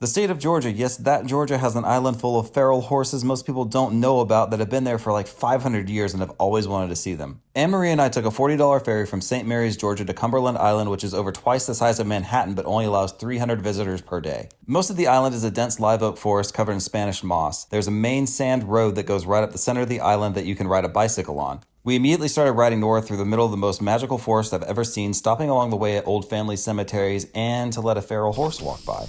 The state of Georgia, yes, that Georgia has an island full of feral horses most people don't know about that have been there for like 500 years and have always wanted to see them. Anne-Marie and I took a $40 ferry from St. Mary's, Georgia to Cumberland Island, which is over twice the size of Manhattan but only allows 300 visitors per day. Most of the island is a dense live oak forest covered in Spanish moss. There's a main sand road that goes right up the center of the island that you can ride a bicycle on. We immediately started riding north through the middle of the most magical forest I've ever seen, stopping along the way at old family cemeteries and to let a feral horse walk by.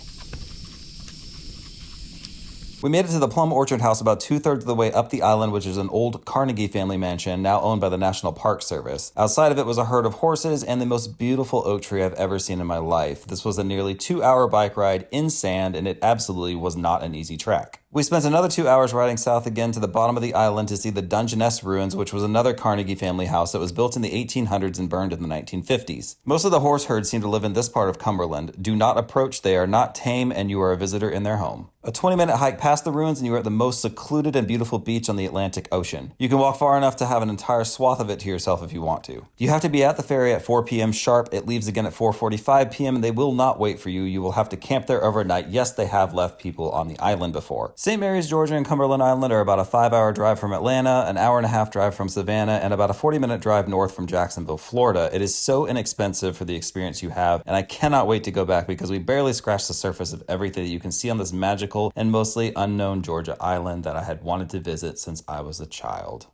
We made it to the Plum Orchard House about 2/3 of the way up the island, which is an old Carnegie family mansion now owned by the National Park Service. Outside of it was a herd of horses and the most beautiful oak tree I've ever seen in my life. This was a nearly 2-hour bike ride in sand, and it absolutely was not an easy trek. We spent another 2 hours riding south again to the bottom of the island to see the Dungeness ruins, which was another Carnegie family house that was built in the 1800s and burned in the 1950s. Most of the horse herds seem to live in this part of Cumberland. Do not approach, they are not tame, and you are a visitor in their home. A 20-minute hike past the ruins and you are at the most secluded and beautiful beach on the Atlantic Ocean. You can walk far enough to have an entire swath of it to yourself if you want to. You have to be at the ferry at 4 p.m. sharp. It leaves again at 4:45 p.m. and they will not wait for you. You will have to camp there overnight. Yes, they have left people on the island before. St. Mary's, Georgia and Cumberland Island are about a 5-hour drive from Atlanta, an hour-and-a-half drive from Savannah, and about a 40-minute drive north from Jacksonville, Florida. It is so inexpensive for the experience you have, and I cannot wait to go back because we barely scratched the surface of everything that you can see on this magical and mostly unknown Georgia island that I had wanted to visit since I was a child.